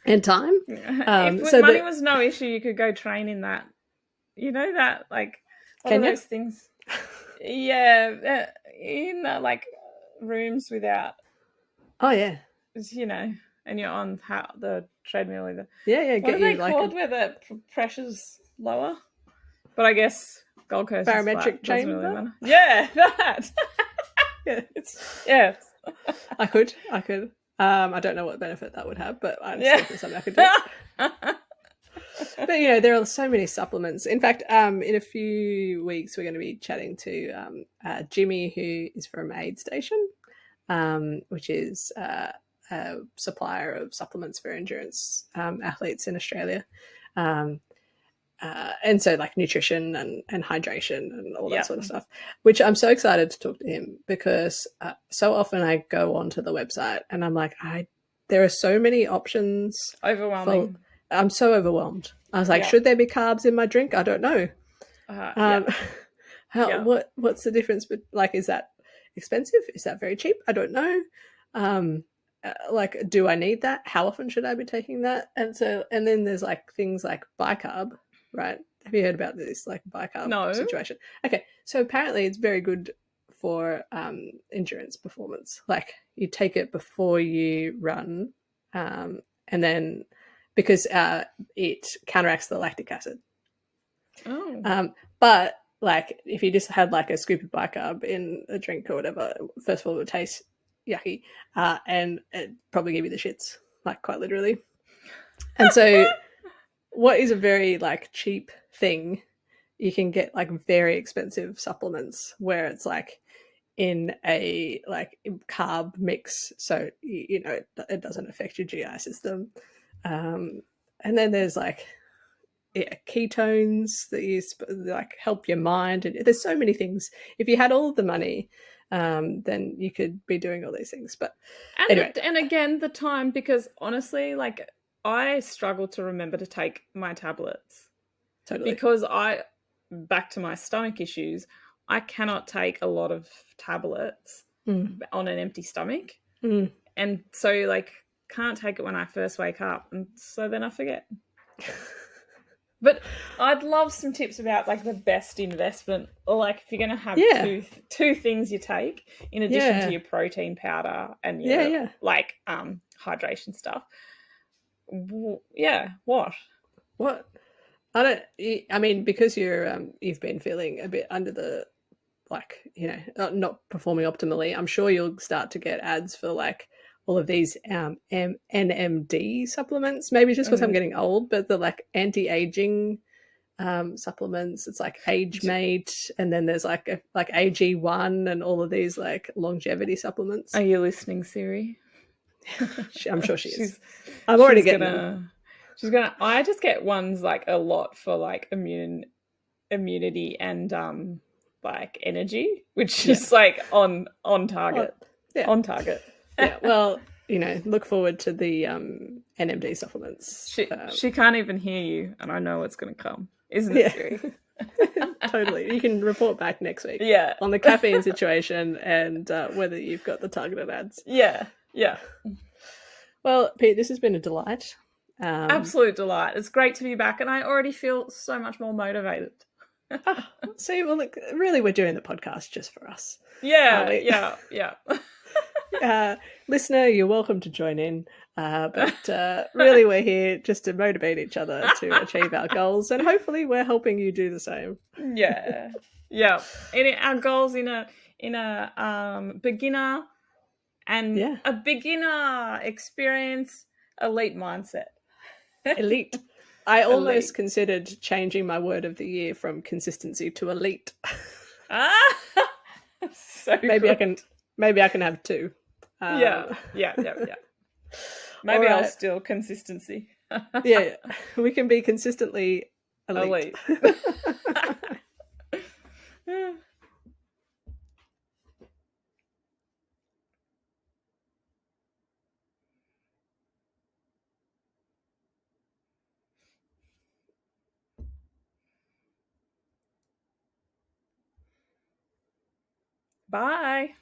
And time. If So money that was no issue, you could go train in that. You know that like what are Kenya. those things? Yeah, in like rooms without Oh yeah, and you're on the treadmill either. yeah. What are Get they you like a called where the pressure's lower? But I guess Gold Coast is barometric flat. Doesn't really chamber. matter. Yeah, that. Yeah, Yeah. I could. I don't know what benefit that would have, but I still Yeah. think something I could do. But there are so many supplements. In fact, in a few weeks, we're going to be chatting to Jimmy, who is from Aid Station, which is a supplier of supplements for endurance athletes in Australia. And so like nutrition and hydration and all that sort of stuff, which I'm so excited to talk to him because so often I go onto the website and I'm like, there are so many options. Overwhelming. I'm so overwhelmed. I was like, should there be carbs in my drink? I don't know. What's the difference? But like, is that expensive? Is that very cheap? I don't know. Like, do I need that? How often should I be taking that? And then there's like things like bicarb, right? Have you heard about this like bicarb situation? Okay, so apparently it's very good for endurance performance. Like you take it before you run, and then because it counteracts the lactic acid. But like if you just had like a scoop of bicarb in a drink or whatever, first of all it would taste yucky, and it probably give you the shits, like quite literally. And so what is a very like cheap thing you can get like very expensive supplements where it's like in a like carb mix, so you know it doesn't affect your GI system. And then there's like ketones that you like help your mind, and there's so many things. If you had all of the money, then you could be doing all these things. But anyway, and again the time, because honestly, like I struggle to remember to take my tablets totally. because back to my stomach issues, I cannot take a lot of tablets on an empty stomach. And so like can't take it when I first wake up, and so then I forget. But I'd love some tips about like the best investment, or like if you're going to have two things you take in addition to your protein powder and your like hydration stuff. Yeah, what? I mean, because you've been feeling a bit under the, like, you know, not performing optimally, I'm sure you'll start to get ads for like all of these NMD supplements. Maybe just because I'm getting old, but the like anti-aging supplements. It's like Age Mate, and then there's like AG1 and all of these like longevity supplements. Are you listening, Siri? I'm sure she is. I'm already getting them. I just get ones like a lot for like immunity and like energy, which is like on target. On target. Yeah, well, you know, look forward to the NMD supplements. She can't even hear you, and I know what's going to come, isn't it, Siri? Totally. You can report back next week. Yeah. On the caffeine situation and whether you've got the targeted ads. Yeah. Well, Pete, this has been a delight. Absolute delight. It's great to be back, and I already feel so much more motivated. See, well, look, really, we're doing the podcast just for us. Yeah. Listener, you're welcome to join in, but really we're here just to motivate each other to achieve our goals, and hopefully we're helping you do the same. Yeah. And our goals in a beginner and a beginner experience, elite mindset. Elite. I almost considered changing my word of the year from consistency to elite. So maybe good. I can have two. Yeah. Maybe I'll steal consistency. Yeah, we can be consistently elite. Bye.